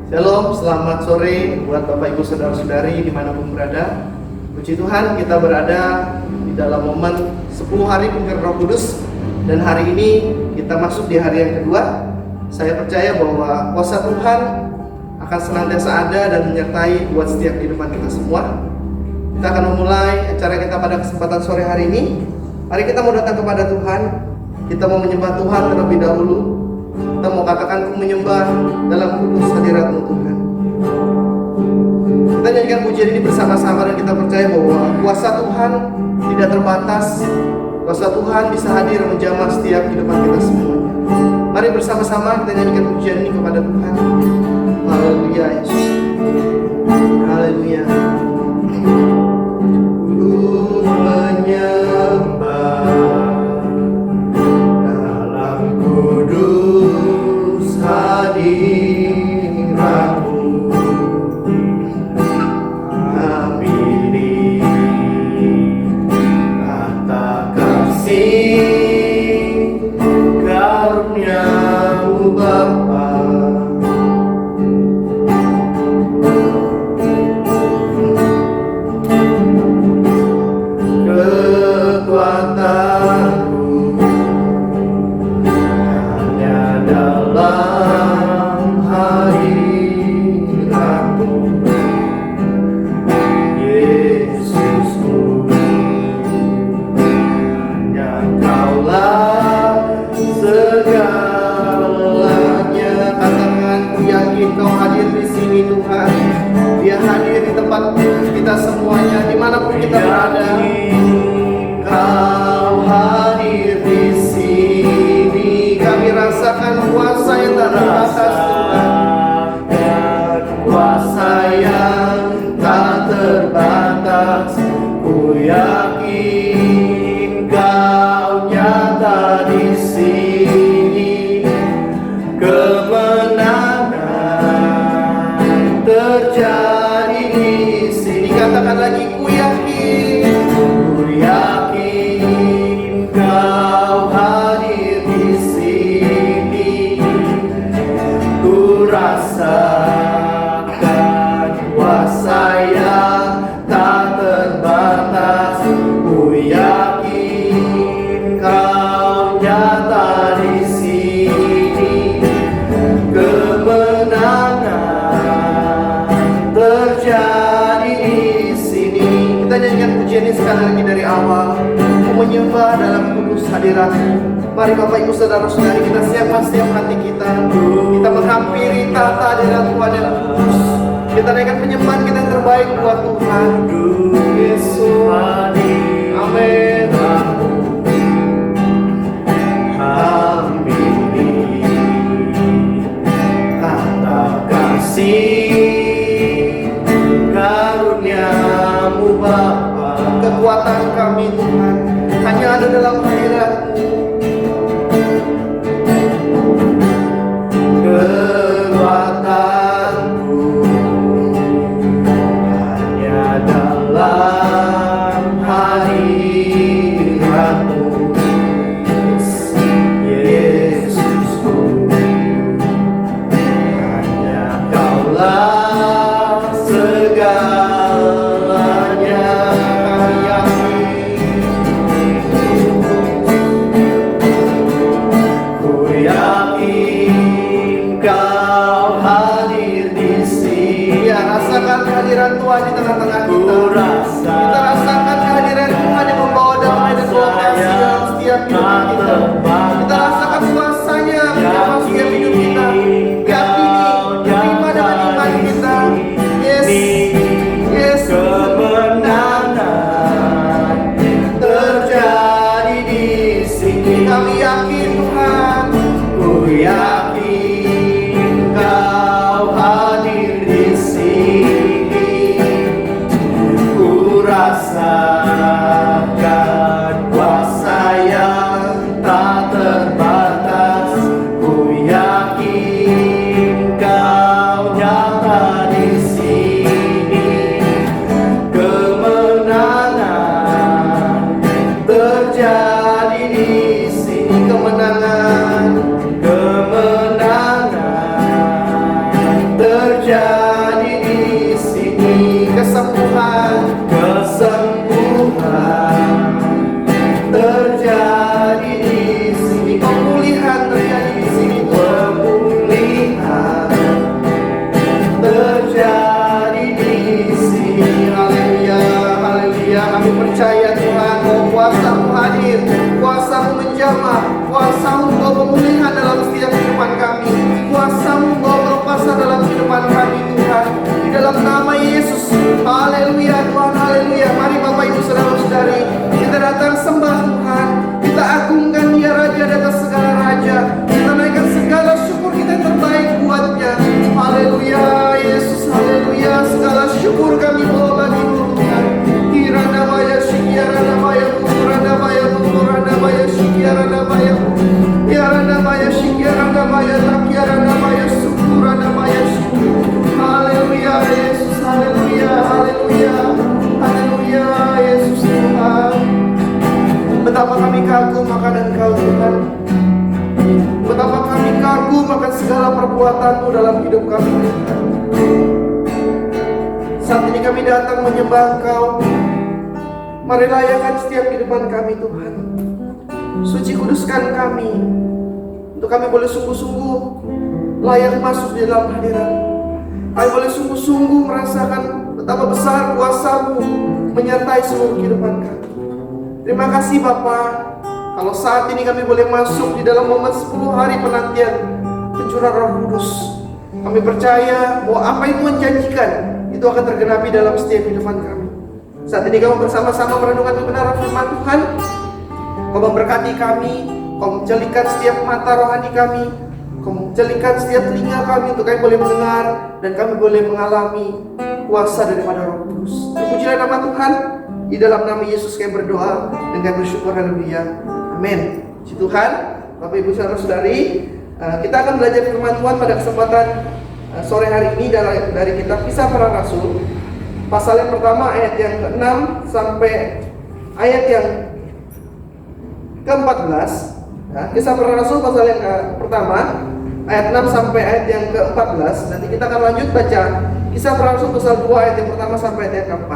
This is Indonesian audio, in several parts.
Shalom, selamat sore buat Bapak Ibu Saudara-saudari dimanapun berada. Puji Tuhan, kita berada di dalam momen 10 hari Pencurahan Roh Kudus. Dan hari ini kita masuk di hari yang kedua. Saya percaya bahwa kuasa Tuhan akan senantiasa ada dan menyertai buat setiap kehidupan kita semua. Kita akan memulai acara kita pada kesempatan sore hari ini. Mari kita mau datang kepada Tuhan. Kita mau menyembah Tuhan terlebih dahulu. Kita mau katakan ku menyembah dalam kudus hadirat-Mu Tuhan. Kita nyanyikan pujian ini bersama-sama dan kita percaya bahwa kuasa Tuhan tidak terbatas. Kuasa Tuhan bisa hadir menjamah setiap kehidupan kita semuanya. Mari bersama-sama kita nyanyikan pujian ini kepada Tuhan. Haleluya Yesus. Haleluya. Ku menyembah dalam kudus hadirat-Mu. Amini kata kasih karunia-Mu Bapa. Kekuatanku hanya dalam hadirat-Mu, Yesusku. Hanya Kaulah segalanya. Katakan, ku yakin Kau hadir di sini Tuhan. Dia hadir di tempat kita semuanya, dimanapun kita berada. Kau hadir di sini, kami rasakan kuasa yang tak terbatas Tuhan. Kuasa yang tak terbatas. Ku yakin Kau nyata di sini. Kemenangan terjadi di sini. Katakan lagi, ku yakin. Ku yakin Kau hadir di sini. Ku rasakan kuasa yang tak terbatas. Ku yakin Kau nyata di sini. Kemenangan terjadi di sini. Kita nyanyikan pujian ini sekali lagi dari awal. Ku menyembah dalam kudus hadirat-Mu. Mari Bapak Ibu Saudara-saudari, kita siapkan setiap hati kita. Kita menghampiri tata hadirat Tuhan yang kudus. Kita naikkan penyembahan kita yang terbaik buat Tuhan. Yesus, amin. Amini kata kasih karunia-Mu Bapa. Kekuatan kami Tuhan hanya ada dalam hadirat-Mu. Kekuatanku hanya dalam hadirat-Mu, Yesusku. Hanya Kaulah segalanya. Ku yakin Kau hadir di sini. Ya, rasakan kehadiran Tuhan di tengah-tengah kita. Kita rasakan kehadiran Tuhan yang membawa damai dan membawa kasih dalam setiap hidup kita. Kita rasakan kuasanya menjamah setiap hidup kita. Yakini, terima dengan iman kita. Yes, yes. Kemenangan terjadi di sini. Kami yakin Tuhan. Ku yakin Kau hadir di sini. Ku rasakan kuasa yang tak terbatas. Ku yakin Kau nyata di sini. Kemenangan terjadi di sini. Kemenangan, kemenangan terjadi. terjadi di sini. Kesembuhan terjadi di sini. Pemulihan terjadi di sini. Pemulihan terjadi di sini. Haleluya, haleluya. Kami percaya Tuhan bahwa kuasa-Mu hadir, kuasa-Mu menjamah, kuasa-Mu membawa pemulihan dalam setiap kehidupan kami, kuasa-Mu membawa kelepasan dalam kehidupan kami Tuhan, di dalam nama Yesus. Haleluya Tuhan, haleluya. Mari Bapak Ibu Saudara-saudari, kita datang sembah Tuhan, kita agungkan Dia Raja di atas segala raja, kita naikkan segala syukur kita yang terbaik buat-Nya. Haleluya Yesus, haleluya. Segala syukur kami bawa bagi-Mu Tuhan. Kirana baya shikiarana baya kurana baya kurana baya shikiarana baya kirana baya shikiarana baya takiarana baya syukurana baya syukur. Haleluya Yesus, haleluya, haleluya, haleluya Yesus Tuhan. Betapa kami kagum akan Engkau Tuhan. Betapa kami kagum akan segala perbuatan-Mu dalam hidup kami Tuhan. Saat ini kami datang menyembah Engkau. Mari layakan setiap kehidupan kami Tuhan. Suci kuduskan kami, untuk kami boleh sungguh-sungguh layak masuk di dalam hadirat. Kami boleh sungguh-sungguh merasakan betapa besar kuasa-Mu menyertai seluruh kehidupan kami. Terima kasih Bapa, kalau saat ini kami boleh masuk di dalam momen 10 hari penantian pencurahan Roh Kudus. Kami percaya bahwa apa yang Tuhan janjikan itu akan tergenapi dalam setiap kehidupan kami. Saat ini kami bersama-sama merenungkan kebenaran firman Tuhan. Kau memberkati kami, Kau menjelikan setiap mata rohani kami, Kau menjelikan setiap telinga kami untuk kami boleh mendengar dan kami boleh mengalami kuasa daripada Roh Kudus. Terpujilah nama Tuhan. Di dalam nama Yesus kami berdoa dan kami bersyukur. Haleluya, amin. Puji Tuhan. Bapak Ibu Saudara-saudari, kita akan belajar firman Tuhan pada kesempatan sore hari ini dari kitab Kisah Para Rasul, pasal yang pertama ayat yang ke-6 sampai ayat yang ke-14. Kisah Para Rasul pasal yang pertama ayat 6 sampai ayat yang ke-14. Nanti kita akan lanjut baca Kisah Para Rasul pasal 2 ayat yang pertama sampai ayat yang ke-4.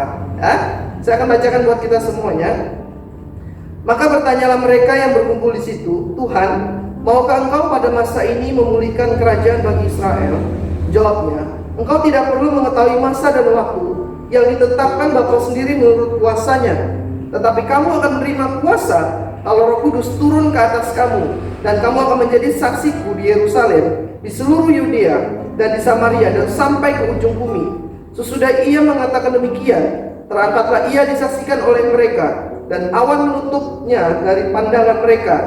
Saya akan bacakan buat kita semuanya. Maka bertanyalah mereka yang berkumpul di situ, "Tuhan, maukah Engkau pada masa ini memulihkan kerajaan bagi Israel?" Jawabnya, "Engkau tidak perlu mengetahui masa dan waktu yang ditetapkan Bapa sendiri menurut kuasanya. Tetapi kamu akan menerima kuasa kalau Roh Kudus turun ke atas kamu, dan kamu akan menjadi saksiku di Yerusalem, di seluruh Yudea dan di Samaria dan sampai ke ujung bumi." Sesudah ia mengatakan demikian, terangkatlah ia disaksikan oleh mereka, dan awan menutupnya dari pandangan mereka.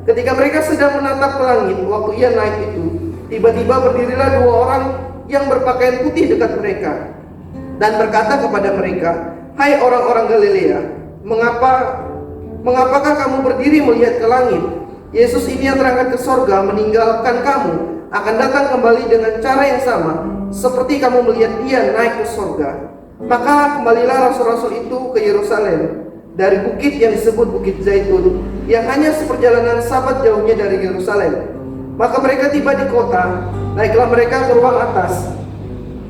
Ketika mereka sedang menatap ke langit, waktu ia naik itu, tiba-tiba berdirilah 2 orang yang berpakaian putih dekat mereka, dan berkata kepada mereka, "Hai orang-orang Galilea, mengapakah kamu berdiri melihat ke langit? Yesus ini yang terangkat ke sorga meninggalkan kamu, akan datang kembali dengan cara yang sama, seperti kamu melihat Dia naik ke sorga." Maka kembalilah rasul-rasul itu ke Yerusalem dari bukit yang disebut Bukit Zaitun, yang hanya seperjalanan sabat jauhnya dari Yerusalem. Maka mereka tiba di kota, naiklah mereka ke ruang atas,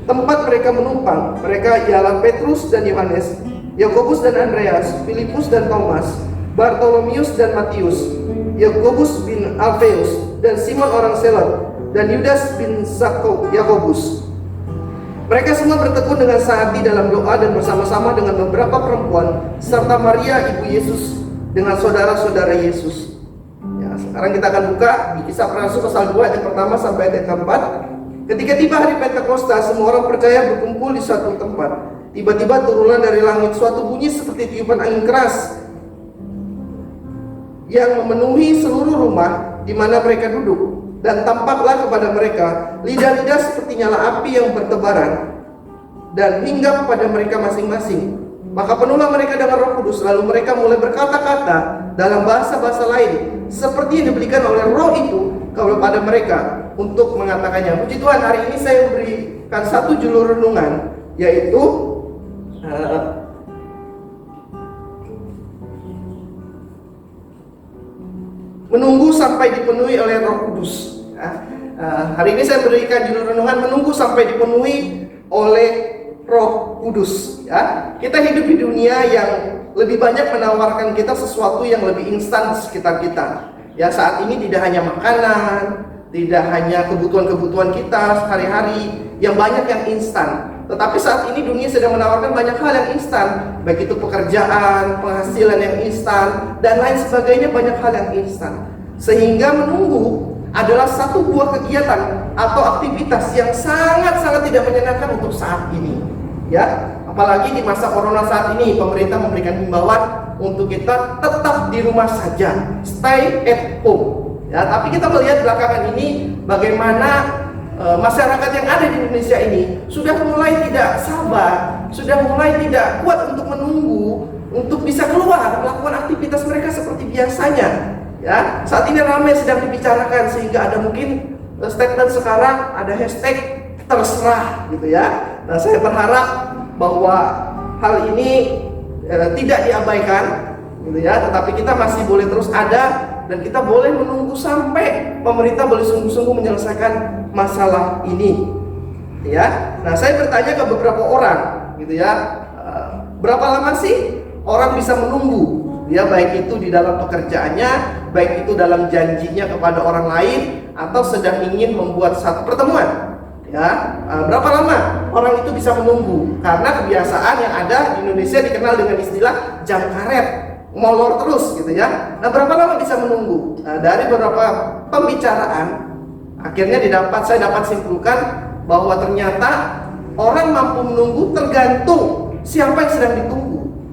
tempat mereka menumpang. Mereka ialah Petrus dan Yohanes, Yakobus dan Andreas, Filipus dan Thomas, Bartolomeus dan Matius, Yakobus bin Alfeus dan Simon orang Selot, dan Yudas bin Yakobus. Mereka semua bertekun dengan sehati dalam doa dan bersama-sama dengan beberapa perempuan serta Maria ibu Yesus dengan saudara-saudara Yesus. Ya, sekarang kita akan buka di Kisah Para Rasul pasal 2 ayat pertama sampai ayat keempat. Ketika tiba hari Pentakosta, semua orang percaya berkumpul di suatu tempat. Tiba-tiba turunlah dari langit suatu bunyi seperti tiupan angin keras yang memenuhi seluruh rumah di mana mereka duduk. Dan tampaklah kepada mereka lidah-lidah seperti nyala api yang bertebaran dan hinggap kepada mereka masing-masing. Maka penuhlah mereka dengan Roh Kudus, lalu mereka mulai berkata-kata dalam bahasa-bahasa lain seperti yang diberikan oleh Roh itu kepada mereka untuk mengatakannya. Puji Tuhan, hari ini saya memberikan satu judul renungan, yaitu menunggu sampai dipenuhi oleh Roh Kudus. Hari ini saya berikan judul renungan menunggu sampai dipenuhi oleh Roh Kudus. Ya, kita hidup di dunia yang lebih banyak menawarkan kita sesuatu yang lebih instan di sekitar kita. Ya, saat ini tidak hanya makanan, tidak hanya kebutuhan-kebutuhan kita sehari-hari yang banyak yang instan. Tetapi saat ini dunia sedang menawarkan banyak hal yang instan, baik itu pekerjaan, penghasilan yang instan, dan lain sebagainya, banyak hal yang instan. Sehingga menunggu adalah satu buah kegiatan atau aktivitas yang sangat-sangat tidak menyenangkan untuk saat ini. Ya, apalagi di masa corona saat ini, pemerintah memberikan himbauan untuk kita tetap di rumah saja, stay at home. Ya, tapi kita melihat belakangan ini bagaimana masyarakat yang ada di Indonesia ini sudah mulai tidak sabar, sudah mulai tidak kuat untuk menunggu, untuk bisa keluar melakukan aktivitas mereka seperti biasanya. Ya, saat ini ramai sedang dibicarakan sehingga ada mungkin statement sekarang ada hashtag terserah gitu ya. Nah, saya berharap bahwa hal ini tidak diabaikan gitu ya, tetapi kita masih boleh terus ada dan kita boleh menunggu sampai pemerintah boleh sungguh-sungguh menyelesaikan masalah ini. Ya, nah saya bertanya ke beberapa orang gitu ya, berapa lama sih orang bisa menunggu? Ya, baik itu di dalam pekerjaannya, baik itu dalam janjinya kepada orang lain, atau sedang ingin membuat satu pertemuan. Ya, berapa lama orang itu bisa menunggu? Karena kebiasaan yang ada di Indonesia dikenal dengan istilah jam karet, molor terus gitu ya. Nah, berapa lama bisa menunggu? Nah, dari beberapa pembicaraan, akhirnya saya dapat simpulkan bahwa ternyata orang mampu menunggu tergantung siapa yang sedang ditunggu.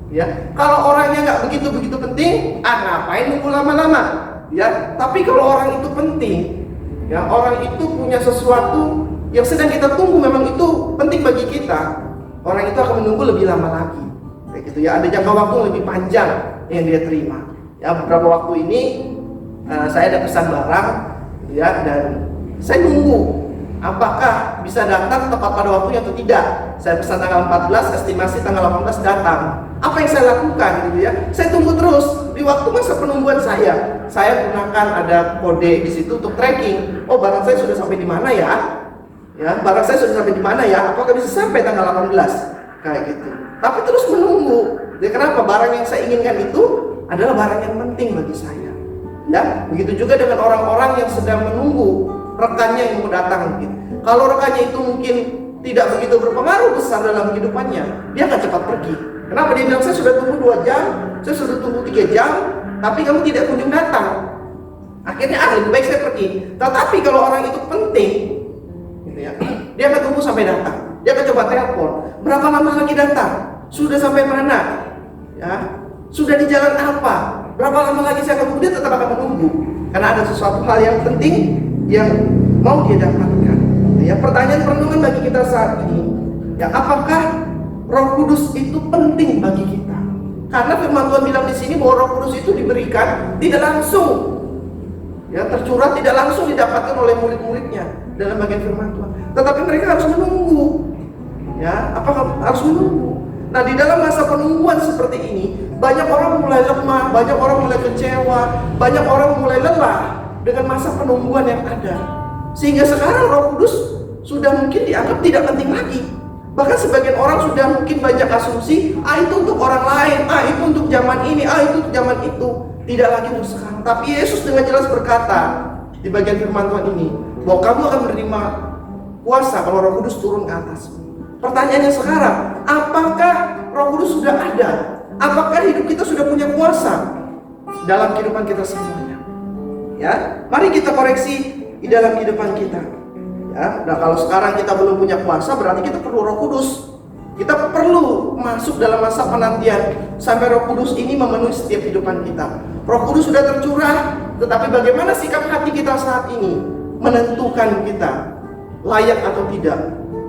Ya, kalau orangnya nggak begitu penting, ngapain nunggu lama-lama? Ya, tapi kalau orang itu penting, ya orang itu punya sesuatu yang sedang kita tunggu, memang itu penting bagi kita, orang itu akan menunggu lebih lama lagi. Kayak gitu ya, ada jangka waktu lebih panjang yang dia terima. Ya, beberapa waktu ini saya ada pesan barang, ya, dan saya nunggu apakah bisa datang tepat pada waktunya atau tidak. Saya pesan tanggal 14, estimasi tanggal 18 datang. Apa yang saya lakukan gitu ya? Saya tunggu terus di waktu masa penungguan saya. Saya gunakan ada kode di situ untuk tracking. Oh, barang saya sudah sampai di mana ya? Ya, barang saya sudah sampai di mana ya? Apakah bisa sampai tanggal 18? Kayak gitu. Tapi terus menunggu. Ya, kenapa? Barang yang saya inginkan itu adalah barang yang penting bagi saya. Ya, begitu juga dengan orang-orang yang sedang menunggu rekannya yang mau datang mungkin. Kalau rekannya itu mungkin tidak begitu berpengaruh besar dalam kehidupannya, dia akan cepat pergi. Kenapa? Dia bilang, saya sudah tunggu 2 jam, saya sudah tunggu 3 jam, tapi kamu tidak kunjung datang. Akhirnya lebih baik saya pergi. Tetapi kalau orang itu penting gitu ya, dia akan tunggu sampai datang. Dia akan coba telepon, berapa lama lagi datang? Sudah sampai mana? Ya, sudah di jalan apa? Berapa lama lagi saya akan tunggu? Dia tetap akan menunggu karena ada sesuatu hal yang penting yang mau dia dapatkan. Ya, pertanyaan renungan bagi kita saat ini, ya, apakah Roh Kudus itu penting bagi kita? Karena firman Tuhan bilang di sini bahwa Roh Kudus itu diberikan tidak langsung, ya, tercurah tidak langsung didapatkan oleh murid-muridnya dalam bagian firman Tuhan. Tetapi mereka harus menunggu. Ya, apakah harus menunggu? Nah, di dalam masa penungguan seperti ini, banyak orang mulai lemah, banyak orang mulai kecewa, banyak orang mulai lelah dengan masa penungguan yang ada. Sehingga sekarang Roh Kudus sudah mungkin dianggap tidak penting lagi. Bahkan sebagian orang sudah mungkin banyak asumsi, itu untuk orang lain, itu untuk zaman ini, itu untuk zaman itu. Tidak lagi untuk sekarang. Tapi Yesus dengan jelas berkata di bagian firman Tuhan ini, bahwa kamu akan menerima kuasa kalau Roh Kudus turun ke atas. Pertanyaannya sekarang, apakah Roh Kudus sudah ada? Apakah hidup kita sudah punya kuasa dalam kehidupan kita semuanya? Ya, mari kita koreksi di dalam kehidupan kita. Ya, nah kalau sekarang kita belum punya kuasa, berarti kita perlu Roh Kudus. Kita perlu masuk dalam masa penantian sampai Roh Kudus ini memenuhi setiap kehidupan kita. Roh Kudus sudah tercurah, tetapi bagaimana sikap hati kita saat ini menentukan kita layak atau tidak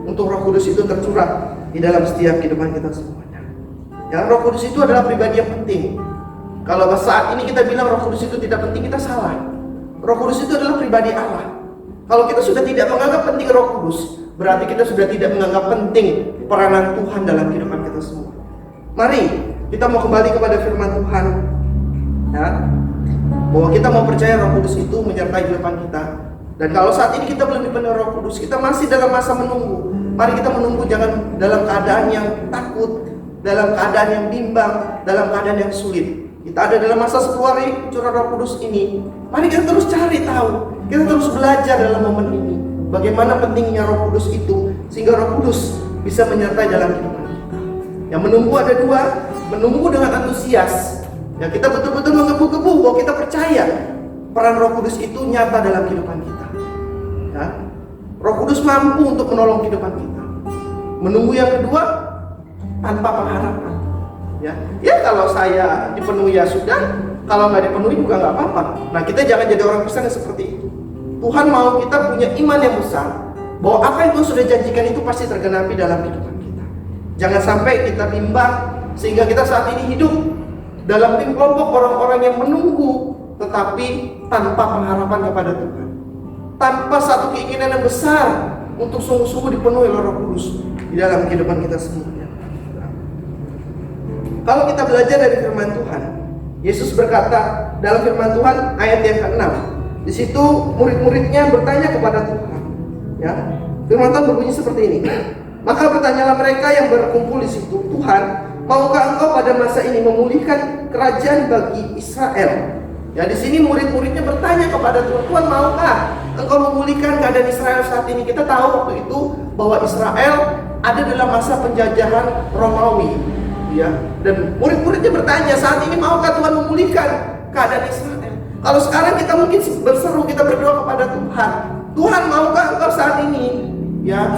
untuk Roh Kudus itu tercurah di dalam setiap kehidupan kita semuanya. Ya, Roh Kudus itu adalah pribadi yang penting. Kalau saat ini kita bilang Roh Kudus itu tidak penting, kita salah. Roh Kudus itu adalah pribadi Allah. Kalau kita sudah tidak menganggap penting Roh Kudus, berarti kita sudah tidak menganggap penting peranan Tuhan dalam kehidupan kita semua. Mari kita mau kembali kepada firman Tuhan, ya, bahwa kita mau percaya Roh Kudus itu menyertai kehidupan kita. Dan kalau saat ini kita belum dipenuhi Roh Kudus, kita masih dalam masa menunggu. Mari kita menunggu, jangan dalam keadaan yang takut, dalam keadaan yang bimbang, dalam keadaan yang sulit. Kita ada dalam masa 10 hari curah Roh Kudus ini. Mari kita terus cari tahu, kita terus belajar dalam momen ini bagaimana pentingnya Roh Kudus itu, sehingga Roh Kudus bisa menyertai dalam kehidupan kita. Yang menunggu ada dua, menunggu dengan antusias. Ya, kita betul-betul menggebu-gebu bahwa kita percaya peran Roh Kudus itu nyata dalam kehidupan kita. Ya, Roh Kudus mampu untuk menolong kehidupan kita. Menunggu yang kedua, tanpa pengharapan. Ya kalau saya dipenuhi ya sudah, kalau nggak dipenuhi juga nggak apa-apa. Nah, kita jangan jadi orang Kristen yang seperti itu. Tuhan mau kita punya iman yang besar bahwa apa yang Tuhan sudah janjikan itu pasti tergenapi dalam kehidupan kita. Jangan sampai kita bimbang sehingga kita saat ini hidup dalam tim kelompok orang-orang yang menunggu tetapi tanpa pengharapan kepada Tuhan, tanpa satu keinginan yang besar untuk sungguh-sungguh dipenuhi oleh Roh Kudus di dalam kehidupan kita semuanya. Kalau kita belajar dari firman Tuhan, Yesus berkata dalam firman Tuhan ayat yang ke-6. Di situ murid-muridnya bertanya kepada Tuhan. Ya, firman Tuhan berbunyi seperti ini. Maka bertanyalah mereka yang berkumpul di situ, Tuhan, maukah Engkau pada masa ini memulihkan kerajaan bagi Israel? Ya, di sini murid-muridnya bertanya kepada Tuhan, Tuhan, maukah Engkau memulihkan keadaan Israel saat ini? Kita tahu waktu itu bahwa Israel ada dalam masa penjajahan Romawi. Ya, dan murid-muridnya bertanya, saat ini maukah Tuhan memulihkan keadaan Israel? Kalau sekarang kita mungkin berseru, kita berdoa kepada Tuhan, Tuhan, maukah Engkau saat ini ya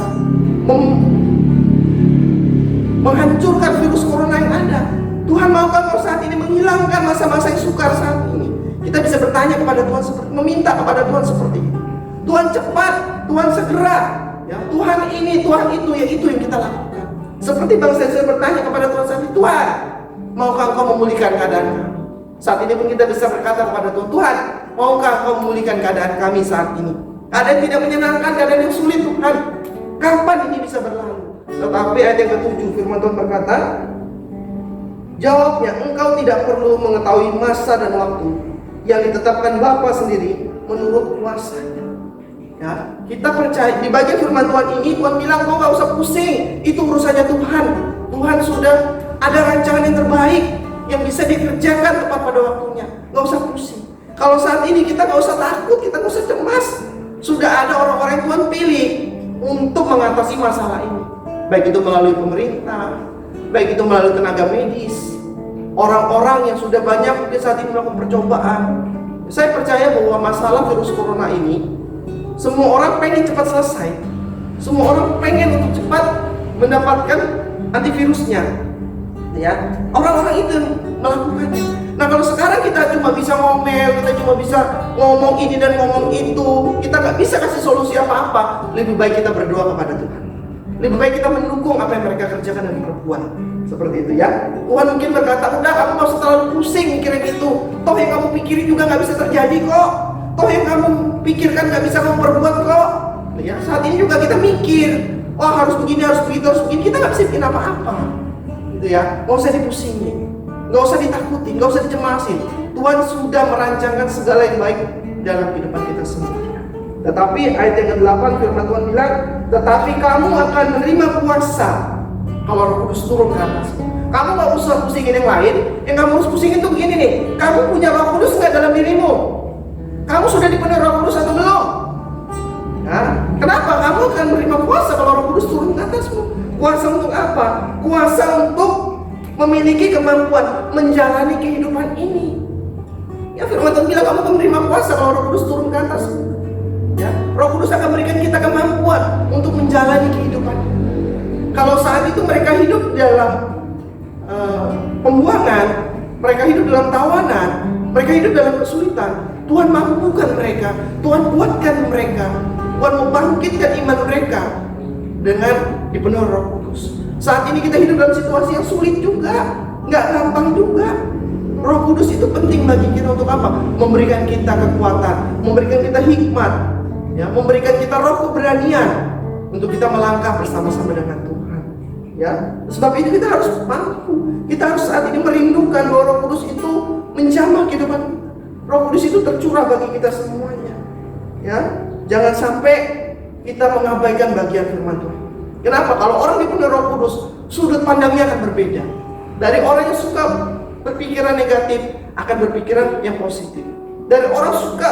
menghancurkan virus corona yang ada? Tuhan, maukah Engkau saat ini menghilangkan masa-masa yang sukar saat ini? Kita bisa bertanya kepada Tuhan seperti, meminta kepada Tuhan seperti itu. Tuhan cepat, Tuhan segera, ya, Tuhan ini, Tuhan itu, ya itu yang kita lakukan. Seperti bangsa Israel bertanya kepada Tuhan saat ini, Tuhan, maukah Engkau memulihkan keadaan kami? Saat ini pun kita bisa berkata kepada Tuhan, Tuhan, maukah Engkau memulihkan keadaan kami saat ini? Keadaan tidak menyenangkan, keadaan yang sulit, Tuhan. Kapan ini bisa berlalu? Tetapi ayat yang ke-7 firman Tuhan berkata, jawabnya, Engkau tidak perlu mengetahui masa dan waktu yang ditetapkan Bapa sendiri menurut kuasa-Nya. Ya, kita percaya di bagian firman Tuhan ini, Tuhan bilang, kau gak usah pusing, itu urusannya Tuhan. Tuhan sudah ada rancangan yang terbaik yang bisa dikerjakan tepat pada waktunya. Gak usah pusing. Kalau saat ini kita gak usah takut, kita gak usah cemas. Sudah ada orang-orang yang Tuhan pilih untuk mengatasi masalah ini. Baik itu melalui pemerintah, baik itu melalui tenaga medis, orang-orang yang sudah banyak mungkin saat ini melakukan percobaan. Saya percaya bahwa masalah virus corona ini, semua orang pengen cepat selesai. Semua orang pengen untuk cepat mendapatkan antivirusnya. Ya, orang-orang itu melakukannya. Nah, kalau sekarang kita cuma bisa ngomel, kita cuma bisa ngomong ini dan ngomong itu, kita nggak bisa kasih solusi apa-apa. Lebih baik kita berdoa kepada Tuhan. Lebih baik kita mendukung apa yang mereka kerjakan dan perbuat. Seperti itu ya. Tuhan mungkin berkata, udah kamu nggak usah terlalu pusing mikirin itu. Toh yang kamu pikirin juga nggak bisa terjadi kok. Toh yang kamu pikirkan nggak bisa kamu perbuat kok. Ya, saat ini juga kita mikir, wah harus begini, harus begitu, harus begini. Kita nggak bisa bikin apa-apa. Gitu ya. Nggak usah dipusingin, nggak usah ditakutin, nggak usah dicemasin. Tuhan sudah merancangkan segala yang baik dalam kehidupan kita semua. Tetapi ayat yang ke-8 firman Tuhan bilang, tetapi kamu akan menerima kuasa kalau Roh Kudus turun ke atas. Kamu nggak usah pusingin yang lain. Yang kamu harus pusingin tuh begini nih, kamu punya Roh Kudus nggak dalam dirimu? Kamu sudah dipenuhi Roh Kudus atau belum? Nah, kenapa kamu akan menerima kuasa kalau Roh Kudus turun ke atasmu? Kuasa untuk apa? Kuasa untuk memiliki kemampuan menjalani kehidupan ini. Ya, firman Tuhan bilang kamu akan menerima kuasa kalau Roh Kudus turun ke atasmu. Ya, Roh Kudus akan memberikan kita kemampuan untuk menjalani kehidupan. Kalau saat itu mereka hidup dalam pembuangan, mereka hidup dalam tawanan, mereka hidup dalam kesulitan, Tuhan mampukan mereka, Tuhan kuatkan mereka, Tuhan membangkitkan iman mereka dengan dipenuhi Roh Kudus. Saat ini kita hidup dalam situasi yang sulit juga, nggak gampang juga. Roh Kudus itu penting bagi kita untuk apa? Memberikan kita kekuatan, memberikan kita hikmat, ya, memberikan kita roh keberanian untuk kita melangkah bersama-sama dengan Tuhan. Ya, sebab itu kita harus mampu. Kita harus saat ini merindukan bahwa Roh Kudus itu menjamah kehidupan kita. Roh Kudus itu tercurah bagi kita semuanya. Ya, Jangan sampai kita mengabaikan bagian firman Tuhan. Kenapa? Kalau orang dipenuhi Roh Kudus, sudut pandangnya akan berbeda. Dari orang yang suka berpikiran negatif akan berpikiran yang positif. Dari orang suka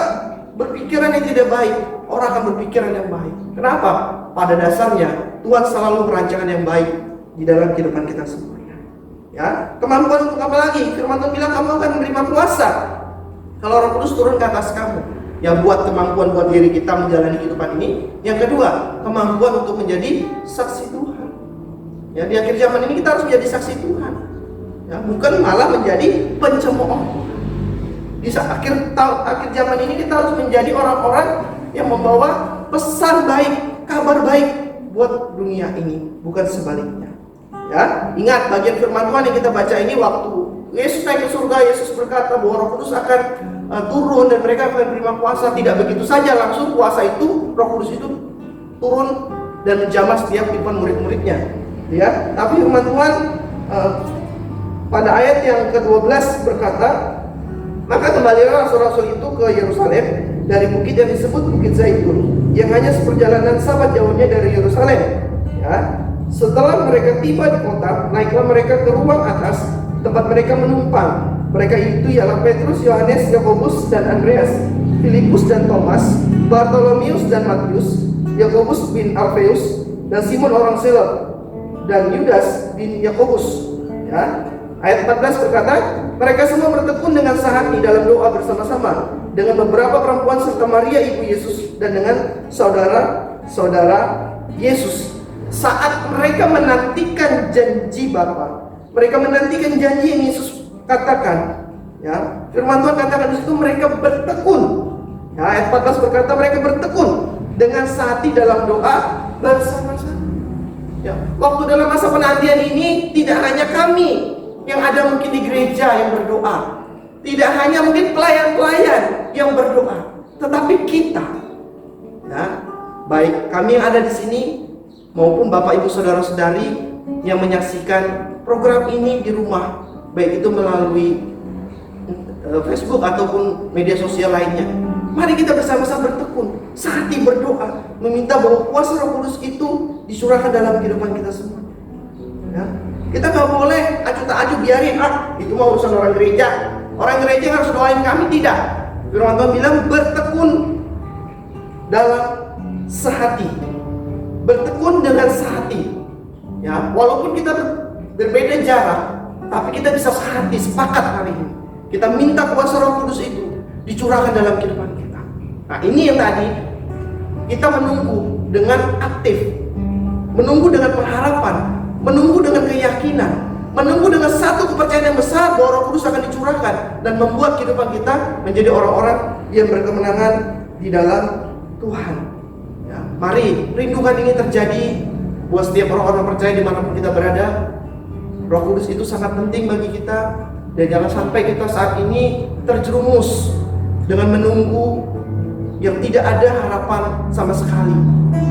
berpikiran yang tidak baik, orang akan berpikiran yang baik. Kenapa? Pada dasarnya Tuhan selalu merancangkan yang baik di dalam kehidupan kita semuanya. Ya, kemampuan untuk apa lagi? Firman Tuhan bilang kamu akan menerima kuasa kalau Roh Kudus turun ke atas kamu. Yang buat kemampuan buat diri kita menjalani kehidupan ini. Yang kedua, kemampuan untuk menjadi saksi Tuhan. Ya, di akhir zaman ini kita harus menjadi saksi Tuhan. Ya, bukan malah menjadi pencemooh. Di akhir zaman ini kita harus menjadi orang-orang yang membawa pesan baik, kabar baik buat dunia ini, bukan sebaliknya. Ya, ingat bagian firman Tuhan yang kita baca ini waktu Yesus naik ke surga, Yesus berkata bahwa Roh Kudus akan turun dan mereka akan menerima kuasa. Tidak begitu saja langsung kuasa itu, Roh Kudus itu turun dan menjamah setiap kehidupan murid-muridnya. Ya, tapi firman Tuhan pada ayat yang ke-12 berkata, maka kembalilah rasul-rasul itu ke Yerusalem dari bukit yang disebut Bukit Zaitun, yang hanya seperjalanan sabat jauhnya dari Yerusalem. Ya, setelah mereka tiba di kota, naiklah mereka ke ruang atas tempat mereka menumpang. Mereka itu ialah Petrus, Yohanes, Yakobus dan Andreas, Filipus dan Thomas, Bartolomeus dan Matius, Yakobus bin Alfeus dan Simon orang Selot, dan Yudas bin Yakobus. Ya. Ayat 14 berkata, mereka semua bertekun dengan sehati dalam doa bersama-sama dengan beberapa perempuan serta Maria ibu Yesus dan dengan saudara-saudara Yesus. Saat mereka menantikan janji Bapa, mereka menantikan janji yang Yesus katakan. Ya, firman Tuhan katakan di situ mereka bertekun. Ya, ayat 14 berkata mereka bertekun dengan sehati dalam doa bersama-sama. Ya, waktu dalam masa penantian ini tidak hanya kami yang ada mungkin di gereja yang berdoa, tidak hanya mungkin pelayan-pelayan yang berdoa, tetapi kita, ya, baik kami yang ada di sini maupun Bapak Ibu Saudara-saudari yang menyaksikan program ini di rumah, baik itu melalui Facebook ataupun media sosial lainnya. Mari kita bersama-sama bertekun, sehati berdoa, meminta bahwa kuasa Roh Kudus itu disurahkan dalam kehidupan kita semua. Ya. Kita nggak boleh acuh tak acuh biarin, itu mau urusan orang gereja. Orang gereja yang harus doain kami, tidak. Firman Tuhan bilang bertekun dalam sehati, bertekun dengan sehati. Ya, walaupun kita berbeda jarak, tapi kita bisa sehati, sepakat hari ini. Kita minta kuasa Roh Kudus itu dicurahkan dalam kehidupan kita. Nah, ini yang tadi kita menunggu dengan aktif, menunggu dengan pengharapan, menunggu dengan keyakinan, menunggu dengan satu kepercayaan yang besar bahwa Roh Kudus akan dicurahkan dan membuat kehidupan kita menjadi orang-orang yang berkemenangan di dalam Tuhan. Ya, mari rindukan ini terjadi buat setiap orang-orang percaya dimanapun kita berada. Roh Kudus itu sangat penting bagi kita, dan jangan sampai kita saat ini terjerumus dengan menunggu yang tidak ada harapan sama sekali.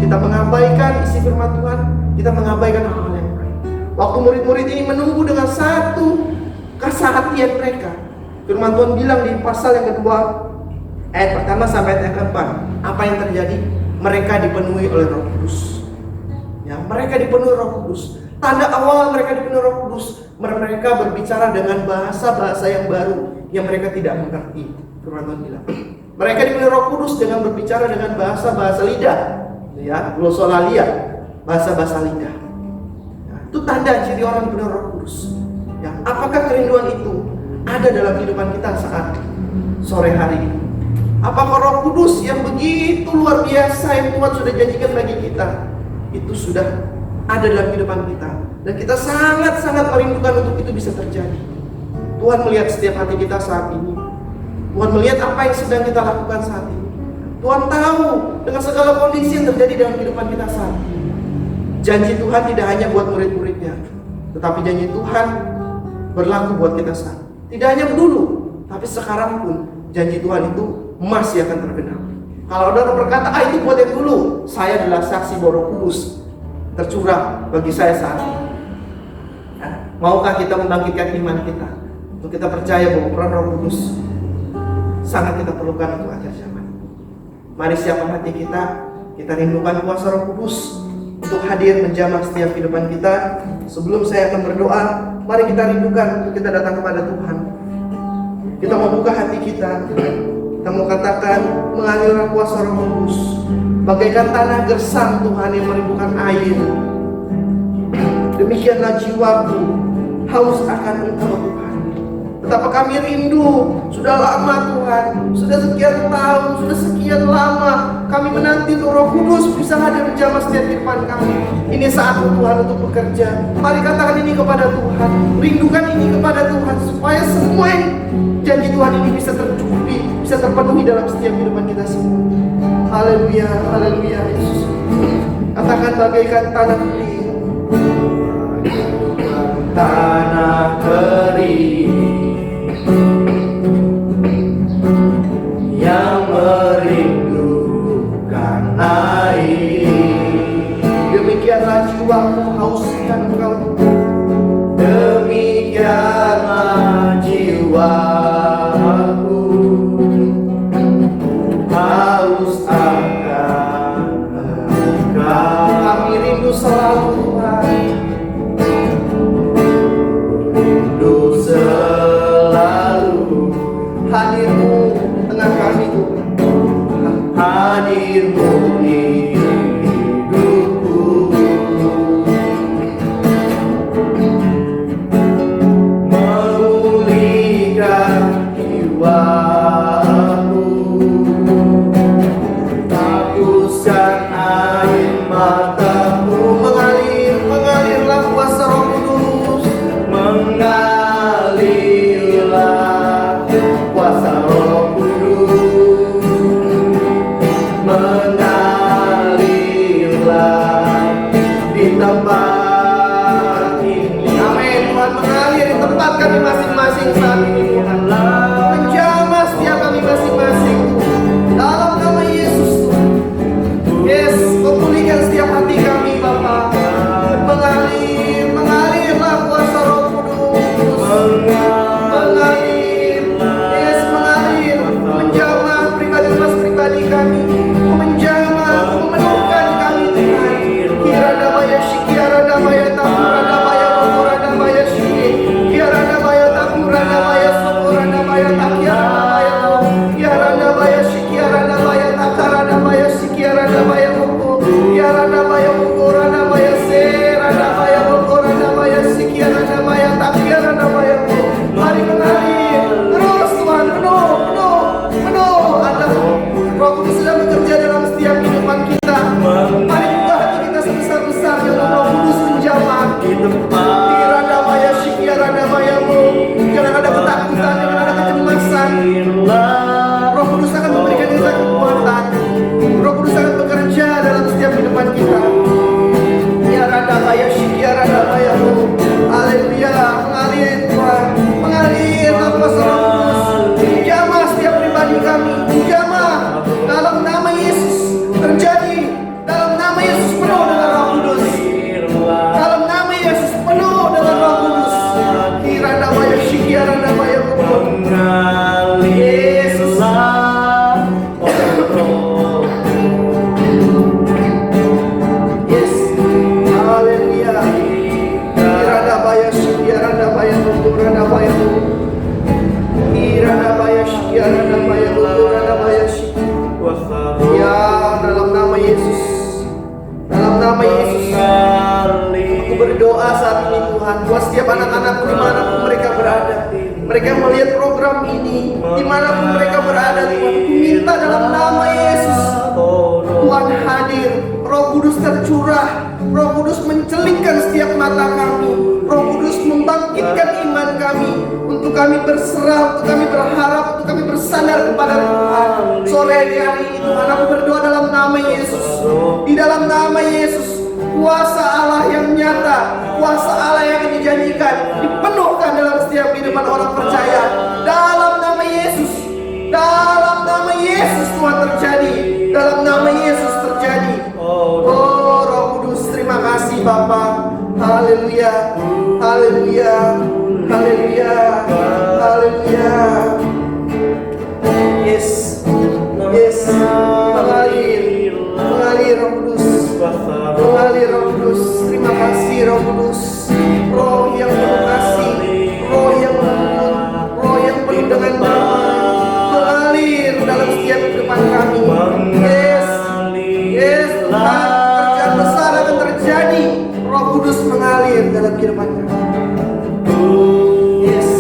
Kita mengabaikan isi firman Tuhan, kita mengabaikan hal-hal yang lain. Waktu murid-murid ini menunggu dengan satu kesehatian mereka, firman Tuhan bilang di pasal yang kedua ayat pertama sampai ayat yang keempat, apa yang terjadi? Mereka dipenuhi oleh Roh Kudus. Ya, mereka dipenuhi Roh Kudus. Tanda awal mereka dipenuhi Roh Kudus, mereka berbicara dengan bahasa-bahasa yang baru yang mereka tidak mengerti. Firman Tuhan bilang, mereka dipenuhi Roh Kudus dengan berbicara dengan bahasa-bahasa lidah, ya, glosolalia, bahasa-bahasa lidah. Ya, itu tanda ciri orang dipenuhi Roh Kudus. Ya, apakah kerinduan itu ada dalam kehidupan kita saat sore hari ini? Apakah Roh Kudus yang begitu luar biasa yang Tuhan sudah janjikan bagi kita itu sudah ada dalam kehidupan kita, dan kita sangat-sangat merindukan untuk itu bisa terjadi. Tuhan melihat setiap hati kita saat ini. Tuhan melihat apa yang sedang kita lakukan saat ini. Tuhan tahu dengan segala kondisi yang terjadi dalam kehidupan kita saat ini. Janji Tuhan tidak hanya buat murid-muridnya, tetapi janji Tuhan berlaku buat kita saat ini. Tidak hanya dulu, tapi sekarang pun janji Tuhan itu masih akan tergenapi. Kalau ada orang berkata, itu buat yang dulu, saya adalah saksi bahwa Roh Kudus tercurah bagi saya saat ini. Nah, maukah kita membangkitkan iman kita untuk kita percaya bahwa peran Roh Kudus sangat kita perlukan untuk akhir zaman? Mari siapkan hati kita. Kita rindukan kuasa Roh Kudus untuk hadir menjamah setiap kehidupan kita. Sebelum saya akan berdoa, mari kita rindukan untuk kita datang kepada Tuhan. Kita mau buka hati kita. Kita mau katakan, mengalirlah kuasa Roh Kudus bagaikan tanah gersang Tuhan yang merindukan air. Demikianlah jiwaku haus akan Engkau Tuhan. Betapa kami rindu, sudah lama Tuhan, sudah sekian tahun, sudah sekian lama kami menanti untuk Roh Kudus bisa hadir menjamah setiap kehidupan kami. Ini saatnya Tuhan untuk bekerja. Mari katakan ini kepada Tuhan, rindukan ini kepada Tuhan, supaya semua janji Tuhan ini bisa tercukupi, bisa terpenuhi dalam setiap kehidupan kita semua. Haleluya, haleluya Yesus. Katakan bagaikan tanah kering, tanah kering yang merindukan air. Demikianlah jiwaku haus akan Engkau. Demikianlah jiwaku haus akan Engkau. Kami rindu selalu Tuhan, rindu selalu hadir-Mu tengah kami Tuhan. Hadir-Mu di hidupku, memulihkan jiwaku, hapuskan air mataku. Mengalirlah kuasa Roh Kudus, mengalirlah kuasa Roh Kudus, mengalirlah di tempat ini. Amin. Tuhan mengalir di tempat kami masing-masing saat ini Tuhan. Menjamah setiap kami masing-masing dalam nama Yesus Tuhan. Yes, pulihkan setiap hati kami Bapa. Mengalirlah kuasa Roh Kudus, mengalir, yes mengalir, menjamah pribadi kami, menjamah, memenuhkan kami Tuhan. Kira damaya shikiara damaya takura damaya mokora damaya shiki, kira damaya takura damaya sokora damaya takiara damaya mo, kira damaya shikiara damaya takara damaya shikiara damaya moko, kira damaya mokora damaya sera damaya mokora damaya shikiara damaya takiara damaya mo. Mari mengalir terus Tuhan, penuh. Ada Roh Kudus sedang bekerja dalam setiap kehidupan kita. Mari buka hati kita sebesar-besarnya untuk Roh Kudus menjamah. Kira damaya shikiara damaya mo. Jangan ada ketakutan, jangan ada kecemasan. Roh Kudus akan memberikan kita kekuatan. Roh Kudus akan bekerja dalam setiap kehidupan kita. Kira damaya shikiara damaya mo. Haleluya, mengalir Tuhan, mengalir kuasa Roh Kudus. Menjamah setiap pribadi kami, menjamah dalam nama Yesus. Terjadi dalam nama Yesus, penuh dengan Roh Kudus. Dalam nama Yesus penuh dengan Roh Kudus. Kira damaya shikiara damaya mo. Yesus. Yes. Haleluya. Kira damaya shikiara damaya mo. Kira damaya mo. Kira damaya shikiara damaya mo. Kira damaya shikiara. Ya, dalam nama Yesus. Dalam nama Yesus. Aku berdoa saat ini Tuhan, buat setiap anak-anakku dimanapun mereka berada. Mereka melihat program ini dimanapun mereka berada Tuhan. Aku minta dalam nama Yesus, Tuhan hadir. Roh Kudus tercurah. Roh Kudus mencelingkan setiap mata kami. Roh Kudus membangkitkan iman kami, untuk kami berserah, untuk kami berharap, untuk kami bersandar kepada Tuhan. Sore hari ini Tuhan, aku berdoa dalam nama Yesus. Di dalam nama Yesus, kuasa Allah yang nyata, kuasa Allah yang dijanjikan dipenuhkan dalam setiap kehidupan orang percaya. Dalam nama Yesus, dalam nama Yesus Tuhan terjadi. Dalam nama Yesus terjadi. Oh Roh Kudus, terima kasih Bapa. Haleluya, haleluya, haleluya, haleluya. Yes, yes. Roh Kudus, Roh yang penuh kasih, Roh yang lembut, Roh yang penuh dengan damai, mengalir dalam setiap kehidupan kami. Yes Tuhan, kerjaan besar akan terjadi. Roh Kudus mengalir dalam kehidupan kami. Yes,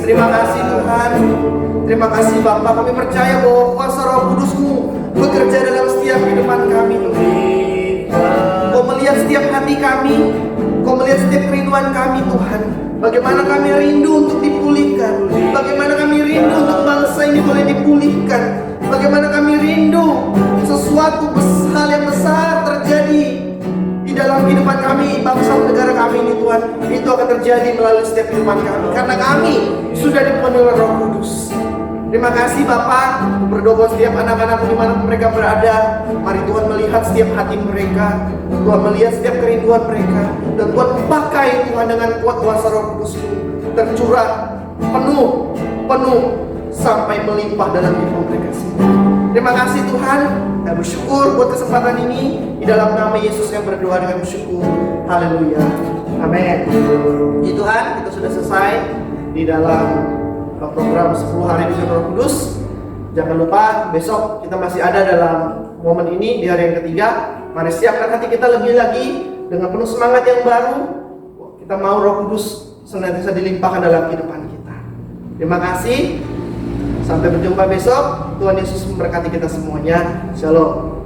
terima kasih Tuhan. Terima kasih Bapa, kami percaya bahwa kuasa Roh Kudus-Mu bekerja dalam setiap kehidupan kami Tuhan. Kau melihat setiap hati kami, Kau melihat setiap kerinduan kami Tuhan. Bagaimana kami rindu untuk dipulihkan, bagaimana kami rindu untuk bangsa ini boleh dipulihkan, bagaimana kami rindu sesuatu hal yang besar terjadi di dalam kehidupan kami, bangsa dan negara kami ini Tuhan. Itu akan terjadi melalui setiap kehidupan kami, karena kami sudah dipenuhi oleh Roh Kudus. Terima kasih Bapak, berdoa setiap anak-anak dimana mereka berada. Mari Tuhan melihat setiap hati mereka, Tuhan melihat setiap kerinduan mereka, dan Tuhan pakai Tuhan dengan kuat kuasa Roh Kudus-Mu tercurah penuh sampai melimpah dalam hidup mereka semua. Terima kasih Tuhan, kami bersyukur buat kesempatan ini. Di dalam nama Yesus yang berdoa dengan bersyukur. Haleluya, amin. Puji Tuhan, kita sudah selesai di dalam program 10 hari Misi Roh Kudus. Jangan lupa besok kita masih ada dalam momen ini di hari yang ketiga. Mari siapkan hati kita lebih lagi dengan penuh semangat yang baru. Kita mau Roh Kudus senantiasa dilimpahkan dalam kehidupan kita. Terima kasih. Sampai berjumpa besok. Tuhan Yesus memberkati kita semuanya. Shalom.